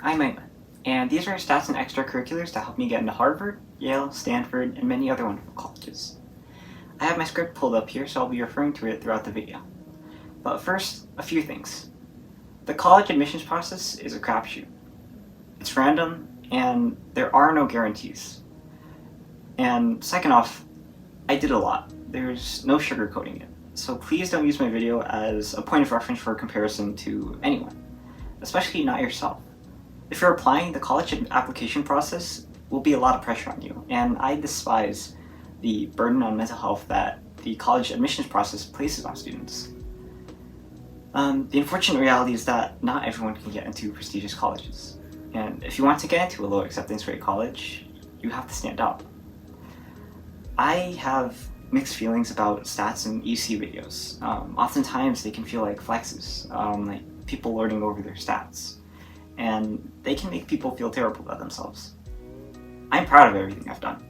I'm EyeOnAiman, and these are stats and extracurriculars that help me get into Harvard, Yale, Stanford, and many other wonderful colleges. I have my script pulled up here, so I'll be referring to it throughout the video. But first, a few things. The college admissions process is a crapshoot. It's random, and there are no guarantees. And second off, I did a lot. There's no sugarcoating it. So please don't use my video as a point of reference for comparison to anyone, especially not yourself. If you're applying, the college application process will be a lot of pressure on you, and I despise the burden on mental health that the college admissions process places on students. The unfortunate reality is that not everyone can get into prestigious colleges, and if you want to get into a low acceptance rate college, you have to stand out. I have mixed feelings about stats and EC videos. Oftentimes they can feel like flexes, like people lording over their stats, and they can make people feel terrible about themselves. I'm proud of everything I've done,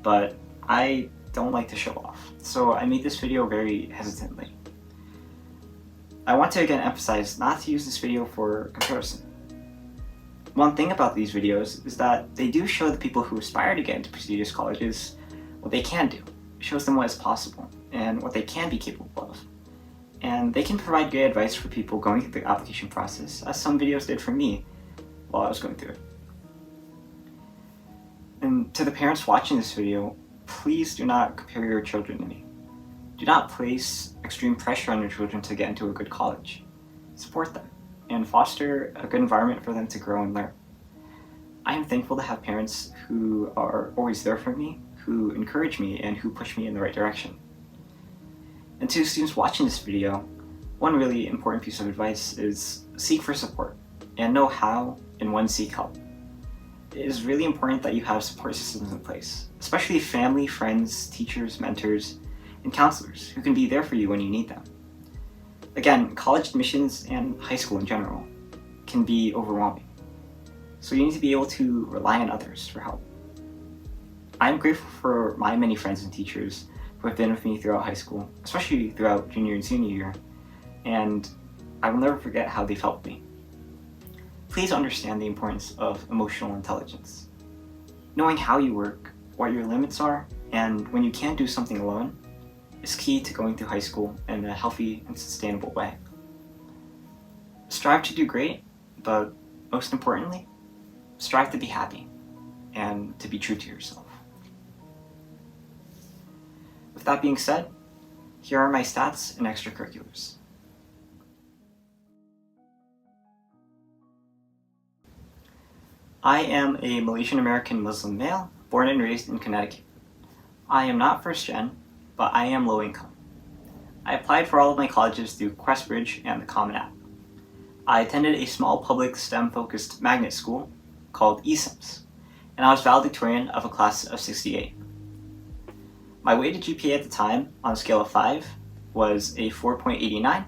but I don't like to show off, so I made this video very hesitantly. I want to again emphasize not to use this video for comparison. One thing about these videos is that they do show the people who aspire to get into prestigious colleges what they can do. It shows them what is possible and what they can be capable of. And they can provide great advice for people going through the application process, as some videos did for me while I was going through it. And to the parents watching this video, please do not compare your children to me. Do not place extreme pressure on your children to get into a good college. Support them and foster a good environment for them to grow and learn. I am thankful to have parents who are always there for me, who encourage me, and who push me in the right direction. And to students watching this video, one really important piece of advice is seek for support and know how and when seek help. It is really important that you have support systems in place, especially family, friends, teachers, mentors, and counselors who can be there for you when you need them. Again, college admissions and high school in general can be overwhelming, so you need to be able to rely on others for help. I'm grateful for my many friends and teachers who have been with me throughout high school, especially throughout junior and senior year, and I will never forget how they've helped me. Please understand the importance of emotional intelligence. Knowing how you work, what your limits are, and when you can't do something alone is key to going through high school in a healthy and sustainable way. Strive to do great, but most importantly, strive to be happy and to be true to yourself. With that being said, here are my stats and extracurriculars. I am a Malaysian American Muslim male, born and raised in Connecticut. I am not first gen, but I am low income. I applied for all of my colleges through QuestBridge and the Common App. I attended a small public STEM-focused magnet school called eSIMS, and I was valedictorian of a class of 68. My weighted GPA at the time, on a scale of 5, was a 4.89,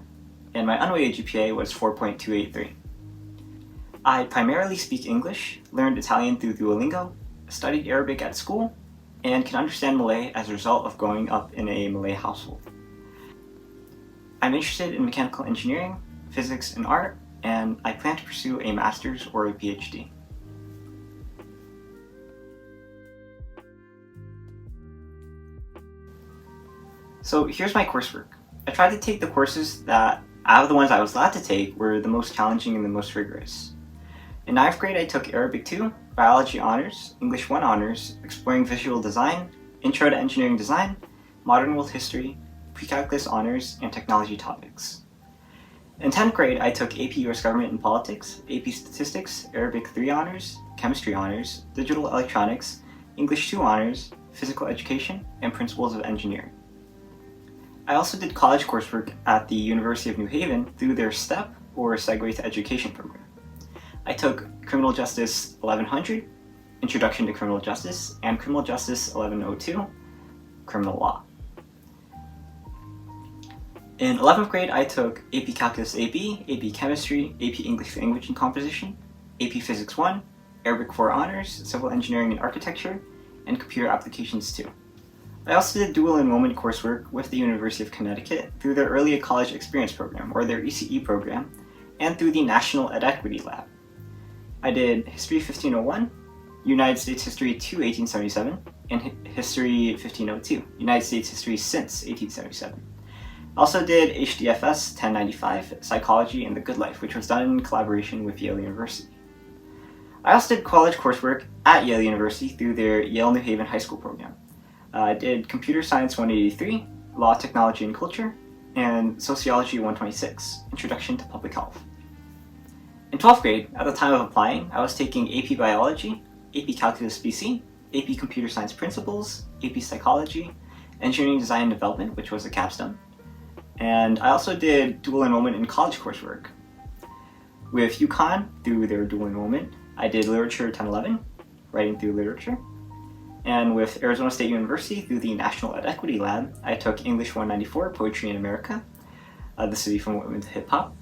and my unweighted GPA was 4.283. I primarily speak English, learned Italian through Duolingo, studied Arabic at school, and can understand Malay as a result of growing up in a Malay household. I'm interested in mechanical engineering, physics, and art, and I plan to pursue a master's or a PhD. So here's my coursework. I tried to take the courses that, out of the ones I was allowed to take, were the most challenging and the most rigorous. In 9th grade, I took Arabic 2, Biology Honors, English 1 Honors, Exploring Visual Design, Intro to Engineering Design, Modern World History, Pre-Calculus Honors, and Technology Topics. In 10th grade, I took AP US Government and Politics, AP Statistics, Arabic 3 Honors, Chemistry Honors, Digital Electronics, English 2 Honors, Physical Education, and Principles of Engineering. I also did college coursework at the University of New Haven through their STEP, or Segue to Education program. I took Criminal Justice 1100, Introduction to Criminal Justice, and Criminal Justice 1102, Criminal Law. In 11th grade, I took AP Calculus AB, AP Chemistry, AP English Language and Composition, AP Physics 1, Arabic 4 Honors, Civil Engineering and Architecture, and Computer Applications 2. I also did dual enrollment coursework with the University of Connecticut through their Early College Experience program, or their ECE program, and through the National EdEquity Lab. I did History 1501, United States History to 1877, and History 1502, United States History since 1877. I also did HDFS 1095, Psychology and the Good Life, which was done in collaboration with Yale University. I also did college coursework at Yale University through their Yale New Haven High School program. I did Computer Science 183, Law, Technology and Culture, and Sociology 126, Introduction to Public Health. In 12th grade, at the time of applying, I was taking AP Biology, AP Calculus BC, AP Computer Science Principles, AP Psychology, Engineering Design and Development, which was a capstone, and I also did dual enrollment in college coursework. With UConn, through their dual enrollment, I did Literature 1011, Writing through Literature, and with Arizona State University, through the National Ed Equity Lab, I took English 194, Poetry in America, the city from Whitman to Hip Hop,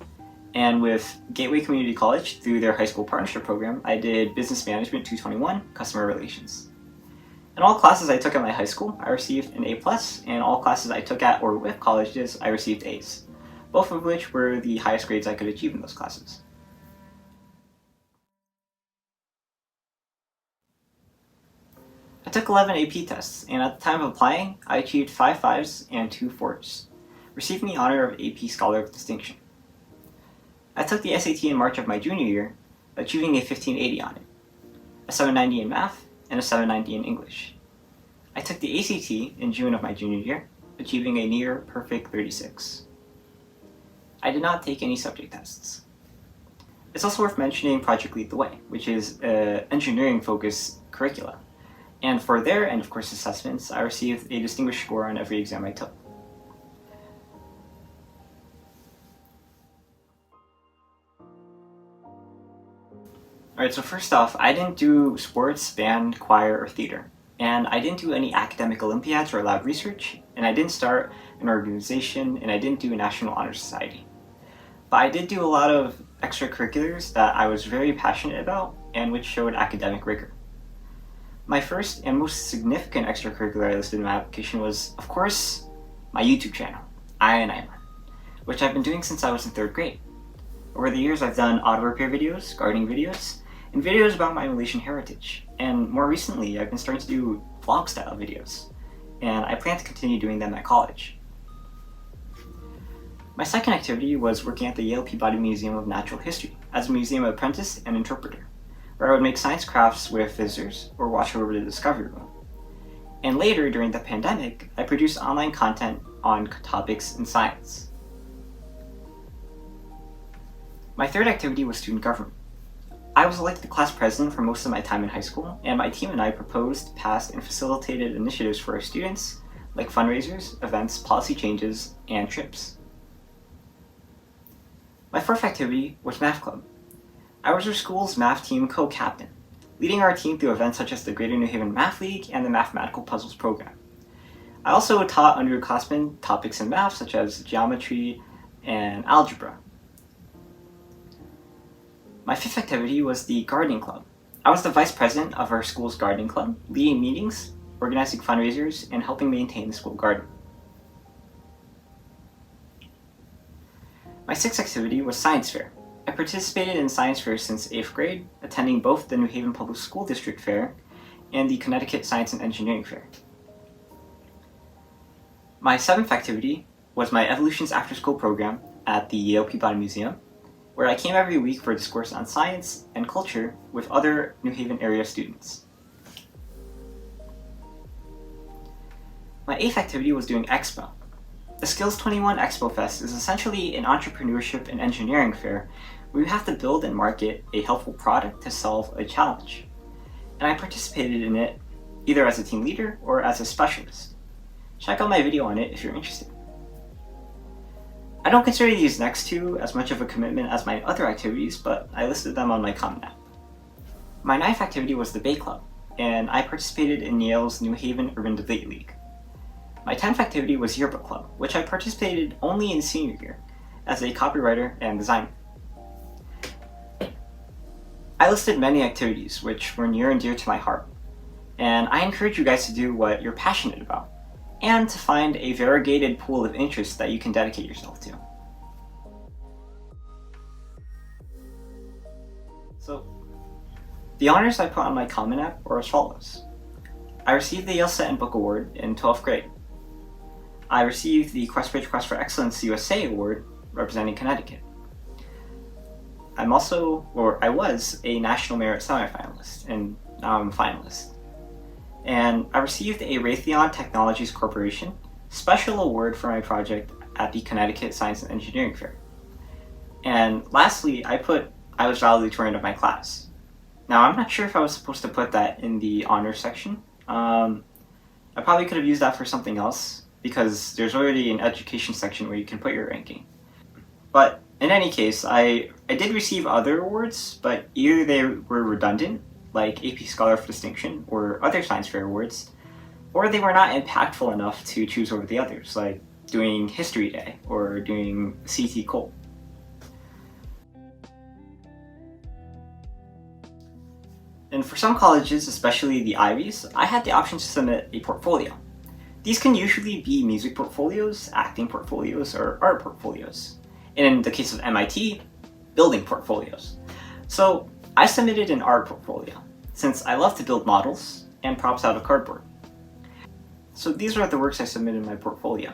and with Gateway Community College, through their high school partnership program, I did Business Management 221, Customer Relations. In all classes I took at my high school, I received an A+, and all classes I took at or with colleges, I received A's, both of which were the highest grades I could achieve in those classes. I took 11 AP tests, and at the time of applying, I achieved 5 5s and 2 4s, receiving the honor of AP Scholar of Distinction. I took the SAT in March of my junior year, achieving a 1580 on it, a 790 in math, and a 790 in English. I took the ACT in June of my junior year, achieving a near perfect 36. I did not take any subject tests. It's also worth mentioning Project Lead the Way, which is an engineering-focused curricula. And for their end of course assessments, I received a distinguished score on every exam I took. Alright, so first off, I didn't do sports, band, choir, or theater. And I didn't do any academic Olympiads or lab research, and I didn't start an organization, and I didn't do a National Honor Society. But I did do a lot of extracurriculars that I was very passionate about, and which showed academic rigor. My first and most significant extracurricular I listed in my application was, of course, my YouTube channel, EyeOnAiman, which I've been doing since I was in 3rd grade. Over the years, I've done auto repair videos, gardening videos, and videos about my Malaysian heritage. And more recently, I've been starting to do vlog-style videos, and I plan to continue doing them at college. My second activity was working at the Yale Peabody Museum of Natural History as a museum apprentice and interpreter, where I would make science crafts with visitors or watch over the Discovery Room. And later, during the pandemic, I produced online content on topics in science. My third activity was student government. I was elected class president for most of my time in high school, and my team and I proposed, passed, and facilitated initiatives for our students, like fundraisers, events, policy changes, and trips. My fourth activity was math club. I was our school's math team co-captain, leading our team through events such as the Greater New Haven Math League and the Mathematical Puzzles program. I also taught underclassmen topics in math such as geometry and algebra. My fifth activity was the gardening club. I was the vice president of our school's gardening club, leading meetings, organizing fundraisers, and helping maintain the school garden. My sixth activity was science fair. I participated in science fairs since 8th grade, attending both the New Haven Public School District Fair and the Connecticut Science and Engineering Fair. My seventh activity was my Evolutions After School program at the Yale Peabody Museum, where I came every week for a discourse on science and culture with other New Haven area students. My eighth activity was doing Expo. The Skills 21 Expo Fest is essentially an entrepreneurship and engineering fair where you have to build and market a helpful product to solve a challenge. And I participated in it either as a team leader or as a specialist. Check out my video on it if you're interested. I don't consider these next two as much of a commitment as my other activities, but I listed them on my Common App. My ninth activity was the Bay Club, and I participated in Yale's New Haven Urban Debate League. My 10th activity was Yearbook Club, which I participated only in senior year as a copywriter and designer. I listed many activities which were near and dear to my heart, and I encourage you guys to do what you're passionate about and to find a variegated pool of interests that you can dedicate yourself to. So, The honors I put on my Common App were as follows. I received the Yale Set and Book Award in 12th grade. I received the Questbridge Quest for Excellence USA Award representing Connecticut. I was a National Merit semifinalist, and now I'm a finalist. And I received a Raytheon Technologies Corporation Special Award for my project at the Connecticut Science and Engineering Fair. And lastly, I was valedictorian of my class. Now, I'm not sure if I was supposed to put that in the honors section. I probably could have used that for something else, because there's already an education section where you can put your ranking. But in any case, I did receive other awards, but either they were redundant, like AP Scholar of Distinction or other science fair awards, or they were not impactful enough to choose over the others, like doing History Day or doing CT Cole. And for some colleges, especially the Ivies, I had the option to submit a portfolio. These can usually be music portfolios, acting portfolios, or art portfolios. In the case of MIT, building portfolios. So I submitted an art portfolio, since I love to build models and props out of cardboard. So these are the works I submitted in my portfolio.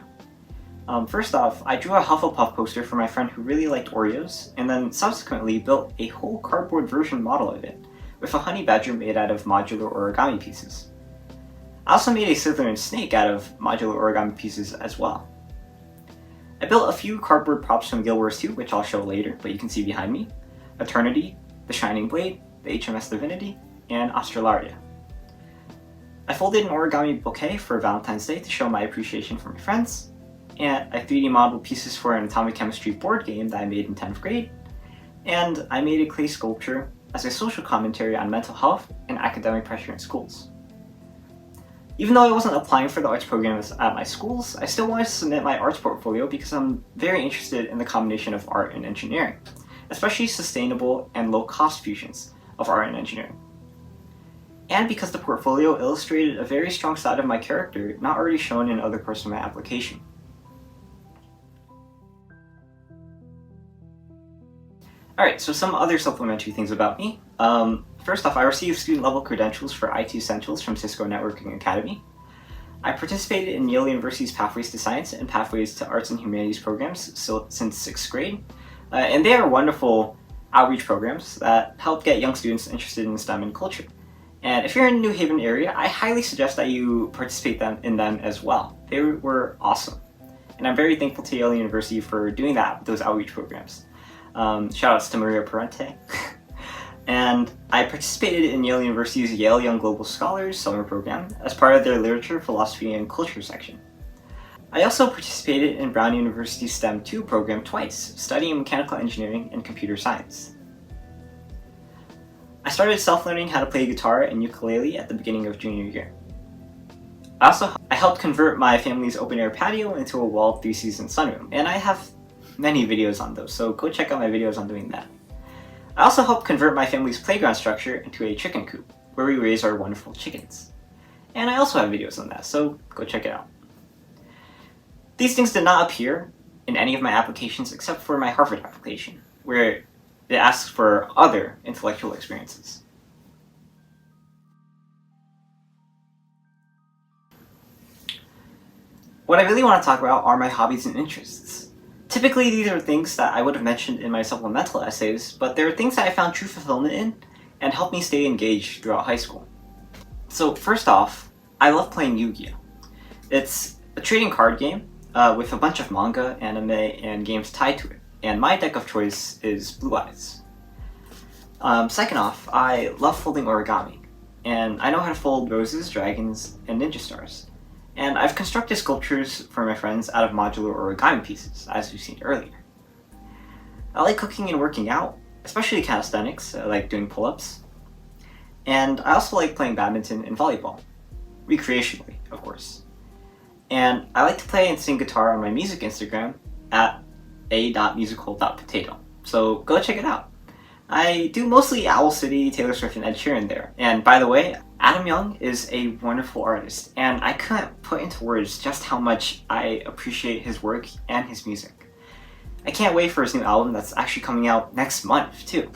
First off, I drew a Hufflepuff poster for my friend who really liked Oreos, and then subsequently built a whole cardboard version model of it, with a honey badger made out of modular origami pieces. I also made a Slytherin snake out of modular origami pieces as well. I built a few cardboard props from Guild Wars 2, which I'll show later, but you can see behind me. Eternity, the Shining Blade, the HMS Divinity, and Australaria. I folded an origami bouquet for Valentine's Day to show my appreciation for my friends, and I 3D modeled pieces for an atomic chemistry board game that I made in 10th grade, and I made a clay sculpture as a social commentary on mental health and academic pressure in schools. Even though I wasn't applying for the arts programs at my schools, I still wanted to submit my arts portfolio because I'm very interested in the combination of art and engineering, especially sustainable and low-cost fusions of art and engineering. And because the portfolio illustrated a very strong side of my character not already shown in other parts of my application. Alright, so some other supplementary things about me. First off, I received student-level credentials for IT Essentials from Cisco Networking Academy. I participated in Yale University's Pathways to Science and Pathways to Arts and Humanities programs since 6th grade. And they are wonderful outreach programs that help get young students interested in STEM and culture. And if you're in the New Haven area, I highly suggest that you participate in them as well. They were awesome. And I'm very thankful to Yale University for doing those outreach programs. Shoutouts to Maria Parente. And I participated in Yale University's Yale Young Global Scholars summer program as part of their Literature, Philosophy, and Culture section. I also participated in Brown University's STEM 2 program twice, studying mechanical engineering and computer science. I started self-learning how to play guitar and ukulele at the beginning of junior year. I helped convert my family's open-air patio into a walled 3-season sunroom, and I have many videos on those, so go check out my videos on doing that. I also helped convert my family's playground structure into a chicken coop, where we raise our wonderful chickens. And I also have videos on that, so go check it out. These things did not appear in any of my applications except for my Harvard application, where it asks for other intellectual experiences. What I really want to talk about are my hobbies and interests. Typically, these are things that I would have mentioned in my supplemental essays, but they're things that I found true fulfillment in and helped me stay engaged throughout high school. So first off, I love playing Yu-Gi-Oh! It's a trading card game with a bunch of manga, anime, and games tied to it, and my deck of choice is Blue Eyes. Second off, I love folding origami, and I know how to fold roses, dragons, and ninja stars. And I've constructed sculptures for my friends out of modular origami pieces, as we've seen earlier. I like cooking and working out, especially calisthenics, like doing pull-ups. And I also like playing badminton and volleyball, recreationally, of course. And I like to play and sing guitar on my music Instagram at a.musical.potato, so go check it out. I do mostly Owl City, Taylor Swift, and Ed Sheeran there. And by the way, Adam Young is a wonderful artist, and I couldn't put into words just how much I appreciate his work and his music. I can't wait for his new album that's actually coming out next month, too.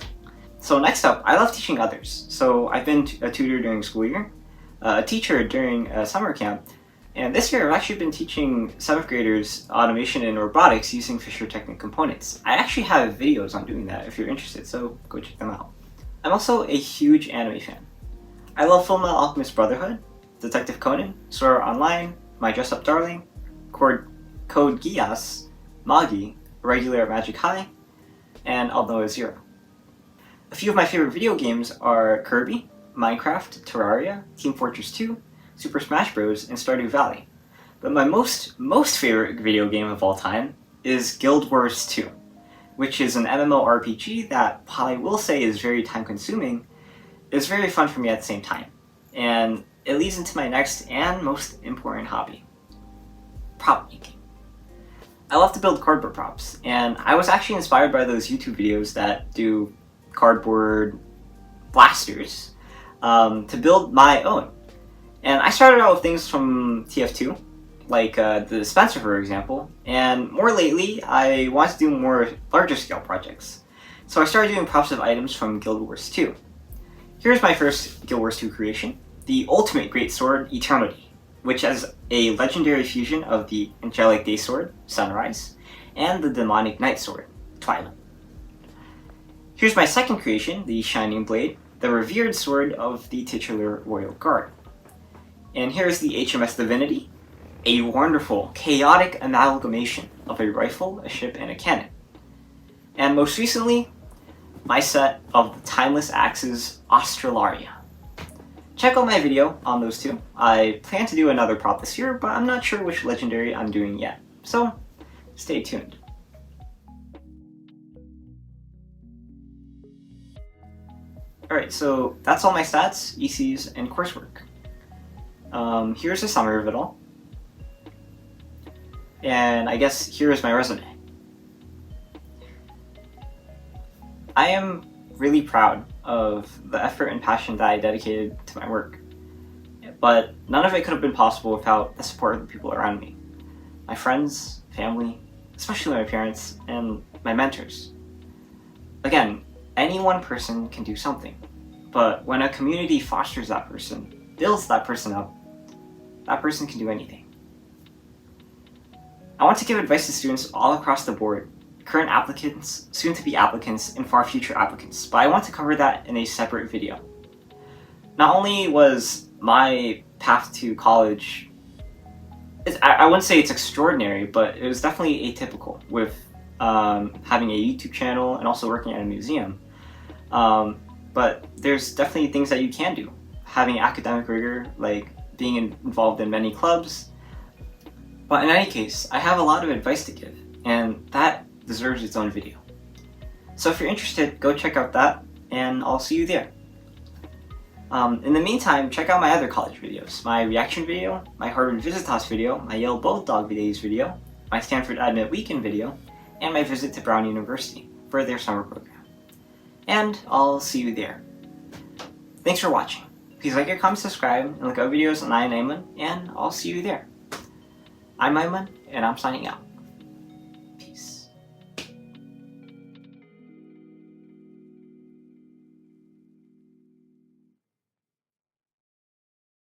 So next up, I love teaching others. So I've been a tutor during school year, a teacher during summer camp, and this year I've actually been teaching 7th graders automation and robotics using Fisher Technic components. I actually have videos on doing that if you're interested, so go check them out. I'm also a huge anime fan. I love Fullmetal Alchemist Brotherhood, Detective Conan, Sword Art Online, My Dress Up Darling, Code Geass, Magi, Regular Magic High, and Altnoa Zero. A few of my favorite video games are Kirby, Minecraft, Terraria, Team Fortress 2, Super Smash Bros, and Stardew Valley. But my most favorite video game of all time is Guild Wars 2, which is an MMORPG that, while I will say is very time consuming, is very fun for me at the same time. And it leads into my next and most important hobby, prop making. I love to build cardboard props, and I was actually inspired by those YouTube videos that do cardboard blasters to build my own. And I started out with things from TF2, like the dispenser for example, and more lately I want to do more larger scale projects. So I started doing props of items from Guild Wars 2. Here's my first Guild Wars 2 creation, the ultimate great sword Eternity, which has a legendary fusion of the angelic day sword, Sunrise, and the demonic night sword, Twilight. Here's my second creation, the Shining Blade, the revered sword of the titular Royal Guard. And here's the HMS Divinity, a wonderful, chaotic amalgamation of a rifle, a ship, and a cannon. And most recently, my set of the timeless axes Australaria. Check out my video on those two. I plan to do another prop this year, but I'm not sure which legendary I'm doing yet, so stay tuned. Alright, so that's all my stats, ECs, and coursework. Here's a summary of it all. And I guess here is my resume. I am really proud of the effort and passion that I dedicated to my work. But none of it could have been possible without the support of the people around me. My friends, family, especially my parents, and my mentors. Again, any one person can do something, but when a community fosters that person, builds that person up, that person can do anything. I want to give advice to students all across the board, current applicants, soon-to-be applicants, and far future applicants, but I want to cover that in a separate video. Not only was my path to college, I wouldn't say it's extraordinary, but it was definitely atypical with having a YouTube channel and also working at a museum. But there's definitely things that you can do. Having academic rigor, like being involved in many clubs. But in any case, I have a lot of advice to give, and that deserves its own video. So if you're interested, go check out that, and I'll see you there. In the meantime, check out my other college videos. My reaction video, my Harvard Visitas video, my Yale Bulldog Days video, my Stanford Admit Weekend video, and my visit to Brown University for their summer program. And I'll see you there. Thanks for watching. Please like, comment, subscribe, and look up videos on EyeOnAiman, and I'll see you there. I'm EyeOnAiman, and I'm signing out.